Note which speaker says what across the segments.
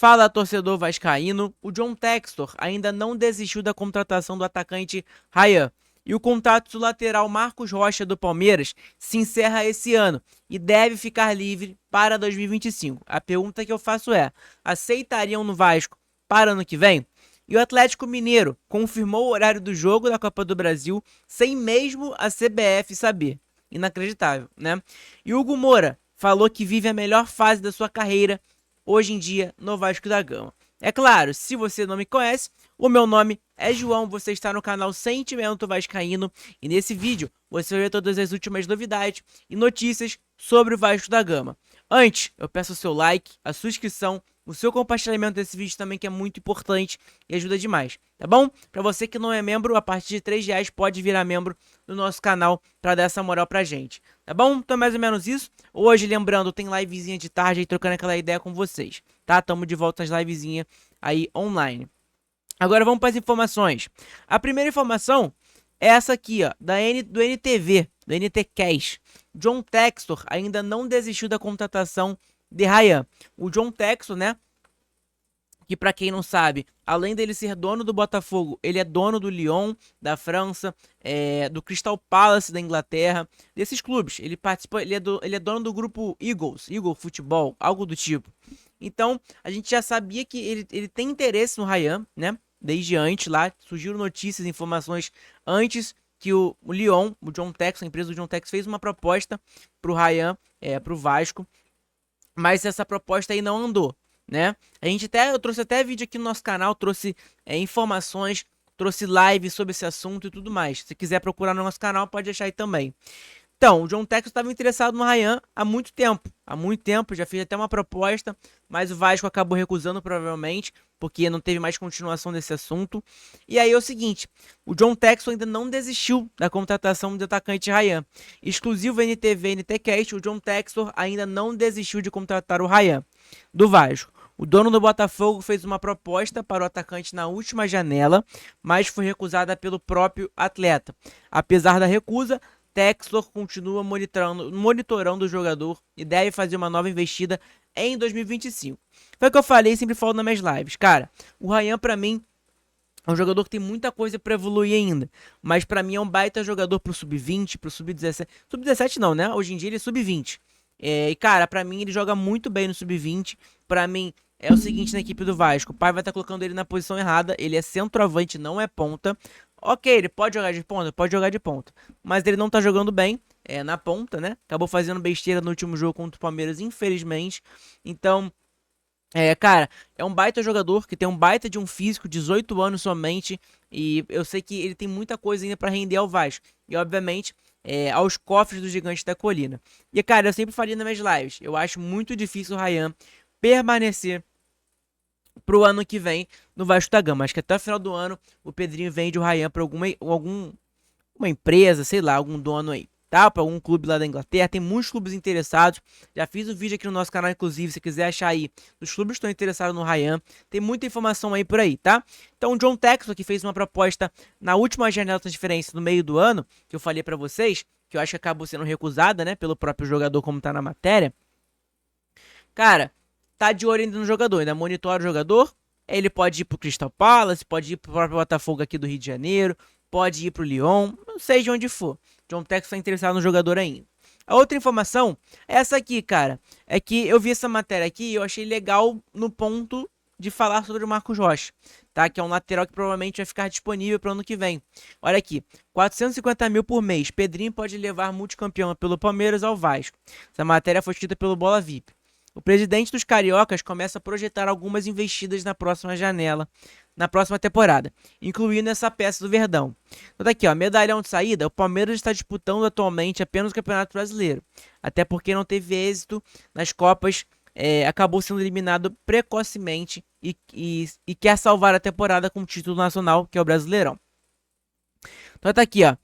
Speaker 1: Fala, torcedor vascaíno. O John Textor ainda não desistiu da contratação do atacante Ryan. E o contrato do lateral Marcos Rocha do Palmeiras se encerra esse ano e deve ficar livre para 2025. A pergunta que eu faço é: aceitariam no Vasco para ano que vem? E o Atlético Mineiro confirmou o horário do jogo da Copa do Brasil sem mesmo a CBF saber. Inacreditável, né? E Hugo Moura falou que vive a melhor fase da sua carreira hoje em dia no Vasco da Gama. É claro, se você não me conhece, o meu nome é João, você está no canal Sentimento Vascaíno e nesse vídeo você vai ver todas as últimas novidades e notícias sobre o Vasco da Gama. Antes, eu peço o seu like, a sua inscrição, o seu compartilhamento desse vídeo também, que é muito importante e ajuda demais, tá bom? Para você que não é membro, a partir de R$ 3 pode virar membro do nosso canal para dar essa moral pra gente, tá bom? Então mais ou menos isso. Hoje, lembrando, tem livezinha de tarde aí trocando aquela ideia com vocês, tá? Tamo de volta às livezinhas aí online. Agora vamos para as informações. A primeira informação é essa aqui, ó, do NTV, do NTCast. John Textor ainda não desistiu da contratação de Ryan. O John Textor, né, que para quem não sabe, além dele ser dono do Botafogo, ele é dono do Lyon, da França, do Crystal Palace, da Inglaterra, desses clubes. Ele participa, ele é dono do grupo Eagle Futebol, algo do tipo. Então, a gente já sabia que ele tem interesse no Ryan, né? Desde antes lá, surgiram notícias, informações antes que o Lyon, o John Tex, a empresa do John Tex, fez uma proposta pro Ryan, pro Vasco, mas essa proposta aí não andou, né? Eu trouxe até vídeo aqui no nosso canal, trouxe informações, trouxe live sobre esse assunto e tudo mais. Se quiser procurar no nosso canal, pode achar aí também. Então, o John Textor estava interessado no Ryan há muito tempo. Há muito tempo, já fez até uma proposta, mas o Vasco acabou recusando, provavelmente, porque não teve mais continuação desse assunto. E aí é o seguinte, o John Textor ainda não desistiu da contratação do atacante Ryan. Exclusivo NTV e NTCast, o John Textor ainda não desistiu de contratar o Ryan do Vasco. O dono do Botafogo fez uma proposta para o atacante na última janela, mas foi recusada pelo próprio atleta. Apesar da recusa, Textor continua monitorando o jogador e deve fazer uma nova investida em 2025. Foi o que eu falei, sempre falo nas minhas lives. Cara, o Ryan pra mim é um jogador que tem muita coisa pra evoluir ainda. Mas pra mim é um baita jogador pro sub-20, pro sub-17. Sub-17 não, né? Hoje em dia ele é sub-20. E cara, pra mim ele joga muito bem no sub-20. Pra mim é o seguinte na equipe do Vasco. O pai vai estar colocando ele na posição errada. Ele é centroavante, não é ponta. Ok, ele pode jogar de ponta? Pode jogar de ponta. Mas ele não tá jogando bem na ponta, né? Acabou fazendo besteira no último jogo contra o Palmeiras, infelizmente. Então, cara, é um baita jogador que tem um baita de um físico, 18 anos somente. E eu sei que ele tem muita coisa ainda pra render ao Vasco. E, obviamente, aos cofres do Gigante da Colina. E, cara, eu sempre falei nas minhas lives. Eu acho muito difícil o Ryan permanecer pro ano que vem no Vasco da Gama. Acho que até o final do ano o Pedrinho vende o Ryan pra uma empresa, sei lá, algum dono aí, tá? Pra algum clube lá da Inglaterra. Tem muitos clubes interessados. Já fiz um vídeo aqui no nosso canal, inclusive, se quiser achar aí, os clubes estão interessados no Ryan. Tem muita informação aí por aí, tá? Então o John Textor, que fez uma proposta na última janela de transferência no meio do ano, que eu falei pra vocês, que eu acho que acabou sendo recusada, né, pelo próprio jogador, como tá na matéria. Cara, tá de olho ainda no jogador, ainda monitora o jogador. Ele pode ir pro Crystal Palace, pode ir pro próprio Botafogo aqui do Rio de Janeiro, pode ir pro Lyon, não sei de onde for. John Textor tá interessado no jogador ainda. A outra informação é essa aqui, cara. É que eu vi essa matéria aqui e eu achei legal no ponto de falar sobre o Marcos Rocha, tá? Que é um lateral que provavelmente vai ficar disponível para o ano que vem. Olha aqui, 450 mil por mês. Pedrinho pode levar multicampeão pelo Palmeiras ao Vasco. Essa matéria foi escrita pelo Bola VIP. O presidente dos Cariocas começa a projetar algumas investidas na próxima janela, na próxima temporada, incluindo essa peça do Verdão. Então tá aqui, ó, medalhão de saída, o Palmeiras está disputando atualmente apenas o Campeonato Brasileiro, até porque não teve êxito nas Copas, acabou sendo eliminado precocemente e quer salvar a temporada com o título nacional, que é o Brasileirão. Então tá aqui, ó.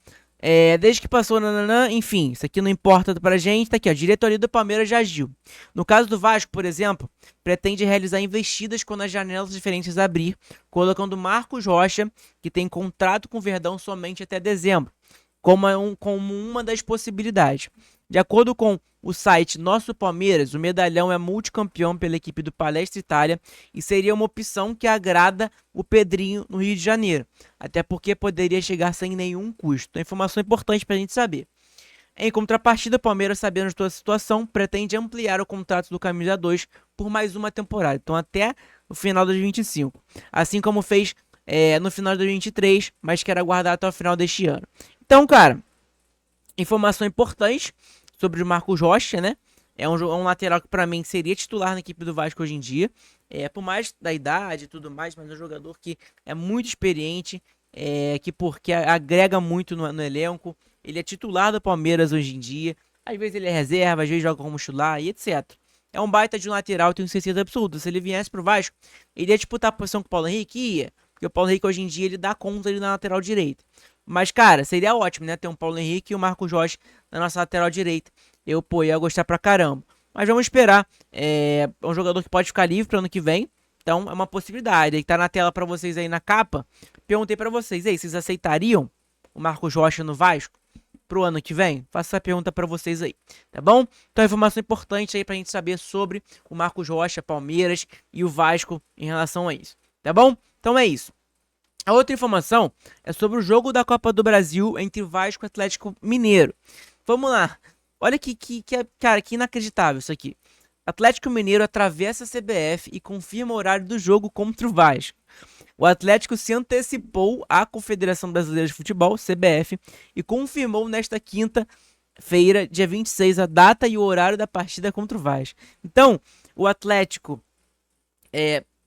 Speaker 1: Desde que passou, nananã, enfim, isso aqui não importa pra gente, tá aqui, ó, a diretoria do Palmeiras já agiu. No caso do Vasco, por exemplo, pretende realizar investidas quando as janelas diferentes abrir, colocando Marcos Rocha, que tem contrato com o Verdão somente até dezembro, como uma das possibilidades. De acordo com o site Nosso Palmeiras, o medalhão é multicampeão pela equipe do Palestra Itália e seria uma opção que agrada o Pedrinho no Rio de Janeiro, até porque poderia chegar sem nenhum custo. Então, informação importante para a gente saber. Em contrapartida, o Palmeiras, sabendo de toda a situação, pretende ampliar o contrato do Camisa 2 por mais uma temporada, então até o final de 2025, assim como fez no final de 2023, mas quer aguardar até o final deste ano. Então, cara, informação importante sobre o Marcos Rocha, né? É um lateral que para mim seria titular na equipe do Vasco hoje em dia. Por mais da idade e tudo mais, mas é um jogador que é muito experiente, porque agrega muito no elenco. Ele é titular do Palmeiras hoje em dia. Às vezes ele é reserva, às vezes joga como titular e etc. É um baita de um lateral, tenho certeza absoluta. Se ele viesse pro Vasco, ele ia disputar a posição com o Paulo Henrique? Ia. Porque o Paulo Henrique hoje em dia ele dá conta ali na lateral direita. Mas, cara, seria ótimo, né? Ter um Paulo Henrique e o Marcos Rocha na nossa lateral direita. Ia gostar pra caramba. Mas vamos esperar. É um jogador que pode ficar livre pro ano que vem. Então, é uma possibilidade. Ele tá na tela pra vocês aí na capa. Perguntei pra vocês aí, vocês aceitariam o Marcos Rocha no Vasco pro ano que vem? Faço essa pergunta pra vocês aí, tá bom? Então, informação importante aí pra gente saber sobre o Marcos Rocha, Palmeiras e o Vasco em relação a isso, tá bom? Então é isso. A outra informação é sobre o jogo da Copa do Brasil entre Vasco e Atlético Mineiro. Vamos lá. Olha cara, que inacreditável isso aqui. Atlético Mineiro atravessa a CBF e confirma o horário do jogo contra o Vasco. O Atlético se antecipou à Confederação Brasileira de Futebol, CBF, e confirmou nesta quinta-feira, dia 26, a data e o horário da partida contra o Vasco. Então, o Atlético,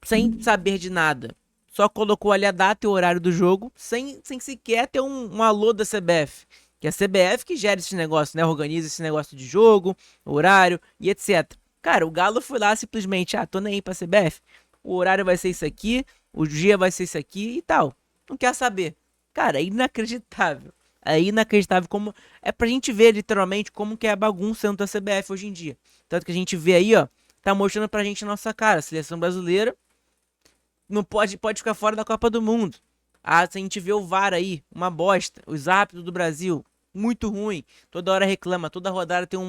Speaker 1: sem saber de nada, só colocou ali a data e o horário do jogo, sem sequer ter um alô da CBF. Que é a CBF que gera esse negócio, né? Organiza esse negócio de jogo, horário e etc. Cara, o Galo foi lá simplesmente, tô nem aí pra CBF. O horário vai ser isso aqui, o dia vai ser isso aqui e tal. Não quer saber. Cara, é inacreditável. É inacreditável como... É pra gente ver, literalmente, como que é a bagunça dentro da CBF hoje em dia. Tanto que a gente vê aí, ó, tá mostrando pra gente a nossa cara. A seleção brasileira não pode ficar fora da Copa do Mundo. Se a gente vê o VAR aí, uma bosta. Os árbitros do Brasil, muito ruim. Toda hora reclama, toda rodada tem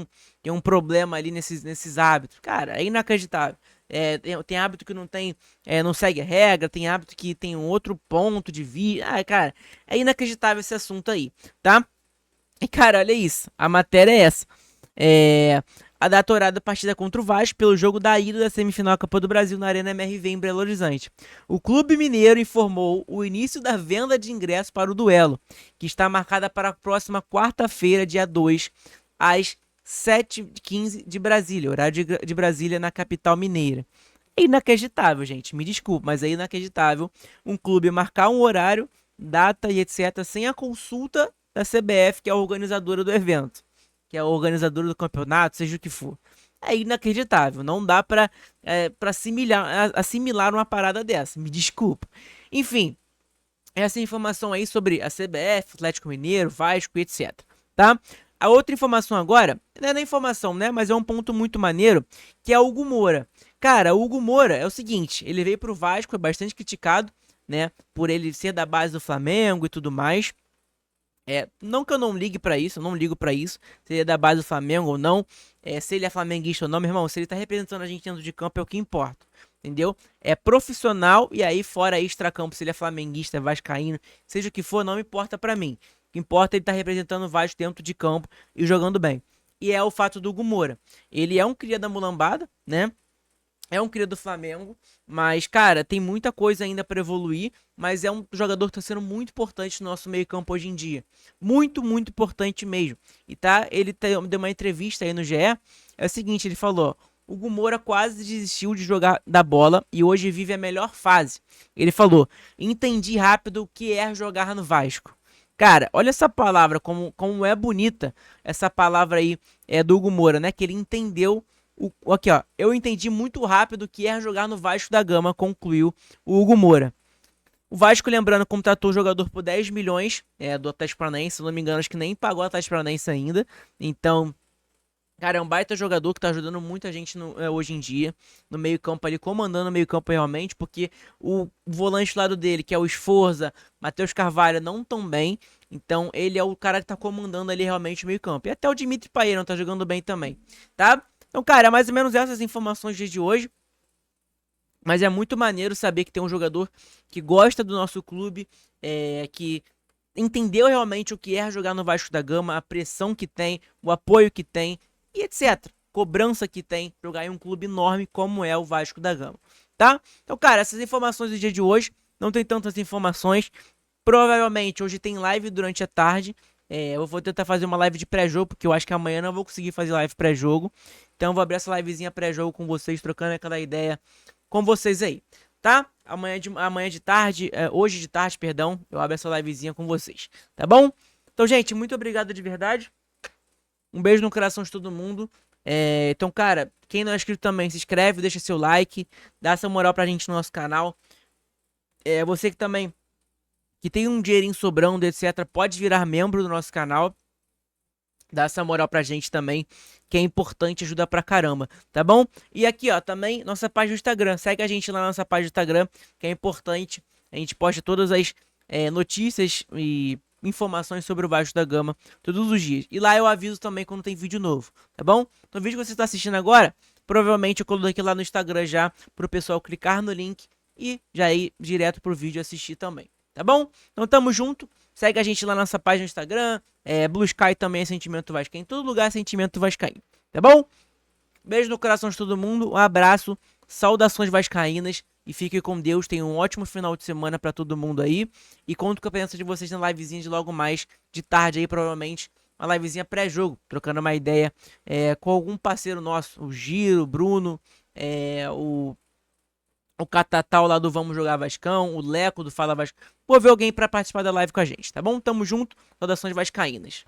Speaker 1: um problema ali nesses árbitros. Cara, é inacreditável. Tem árbitro que não segue a regra, tem árbitro que tem um outro ponto de vista. Cara, é inacreditável esse assunto aí, tá? E, cara, olha isso. A matéria é essa. A data horária da partida contra o Vasco pelo jogo da ida da semifinal da Copa do Brasil na Arena MRV em Belo Horizonte. O Clube Mineiro informou o início da venda de ingressos para o duelo, que está marcada para a próxima quarta-feira, dia 2, às 7h15 de Brasília, horário de Brasília na capital mineira. É inacreditável, gente, me desculpe, mas é inacreditável um clube marcar um horário, data e etc. sem a consulta da CBF, que é a organizadora do evento, que é a organizadora do campeonato, seja o que for. É inacreditável, não dá pra assimilar uma parada dessa, me desculpa. Enfim, essa informação aí sobre a CBF, Atlético Mineiro, Vasco e etc, tá? A outra informação agora, não é informação, né, mas é um ponto muito maneiro, que é o Hugo Moura. Cara, o Hugo Moura é o seguinte, ele veio pro Vasco, é bastante criticado, né, por ele ser da base do Flamengo e tudo mais. Não que eu não ligue pra isso, eu não ligo pra isso, se ele é da base do Flamengo ou não, se ele é flamenguista ou não, meu irmão, se ele tá representando a gente dentro de campo é o que importa, entendeu? É profissional e aí fora extra-campo, se ele é flamenguista, é vascaíno, seja o que for, não importa pra mim. O que importa é ele tá representando o Vasco dentro de campo e jogando bem. E é o fato do Hugo Moura. Ele é um cria da mulambada, né? É um cria do Flamengo, mas, cara, tem muita coisa ainda pra evoluir, mas é um jogador que tá sendo muito importante no nosso meio-campo hoje em dia. Muito, muito importante mesmo. E ele deu uma entrevista aí no GE, é o seguinte, ele falou, ó, Hugo Moura quase desistiu de jogar da bola e hoje vive a melhor fase. Ele falou, entendi rápido o que é jogar no Vasco. Cara, olha essa palavra, como é bonita essa palavra aí do Hugo Moura, né? Que ele entendeu. Aqui, ó. Eu entendi muito rápido o que é jogar no Vasco da Gama, concluiu o Hugo Moura. O Vasco, lembrando, contratou o jogador por 10 milhões do Atlético Paranaense. Se não me engano, acho que nem pagou o Atlético Paranaense ainda. Então, cara, é um baita jogador que tá ajudando muita gente hoje em dia, no meio campo ali, comandando o meio campo realmente, porque o volante do lado dele, que é o Sforza, Matheus Carvalho, não tão bem. Então ele é o cara que tá comandando ali realmente o meio campo. E até o Dimitri Payet não tá jogando bem também, tá? Então, cara, é mais ou menos essas informações do dia de hoje. Mas é muito maneiro saber que tem um jogador que gosta do nosso clube, que entendeu realmente o que é jogar no Vasco da Gama, a pressão que tem, o apoio que tem e etc. Cobrança que tem jogar em um clube enorme como é o Vasco da Gama, tá? Então, cara, essas informações do dia de hoje, não tem tantas informações. Provavelmente hoje tem live durante a tarde. Eu vou tentar fazer uma live de pré-jogo, porque eu acho que amanhã não vou conseguir fazer live pré-jogo. Então eu vou abrir essa livezinha pré-jogo com vocês, trocando aquela ideia com vocês aí, tá? Amanhã de tarde, hoje de tarde, perdão, eu abro essa livezinha com vocês, tá bom? Então, gente, muito obrigado de verdade. Um beijo no coração de todo mundo. Então, cara, quem não é inscrito também, se inscreve, deixa seu like, dá essa moral pra gente no nosso canal. Você que também que tem um dinheirinho sobrando, etc., pode virar membro do nosso canal. Dá essa moral pra gente também, que é importante, ajuda pra caramba, tá bom? E aqui, ó, também nossa página do Instagram. Segue a gente lá na nossa página do Instagram, que é importante. A gente posta todas as notícias e informações sobre o Vasco da Gama todos os dias. E lá eu aviso também quando tem vídeo novo, tá bom? Então o vídeo que você está assistindo agora, provavelmente eu coloquei lá no Instagram já, pro pessoal clicar no link e já ir direto pro vídeo assistir também, tá bom? Então tamo junto. Segue a gente lá na nossa página no Instagram. Blue Sky também é Sentimento Vascaíno. Em todo lugar é Sentimento Vascaíno. Tá bom? Beijo no coração de todo mundo. Um abraço. Saudações vascaínas. E fique com Deus. Tenha um ótimo final de semana pra todo mundo aí. E conto com a presença de vocês na livezinha de logo mais. De tarde aí, provavelmente. Uma livezinha pré-jogo. Trocando uma ideia com algum parceiro nosso. O Giro, o Bruno. O Catatal lá do Vamos Jogar Vascão, o Leco do Fala Vasco. Vou ver alguém pra participar da live com a gente, tá bom? Tamo junto, saudações vascaínas.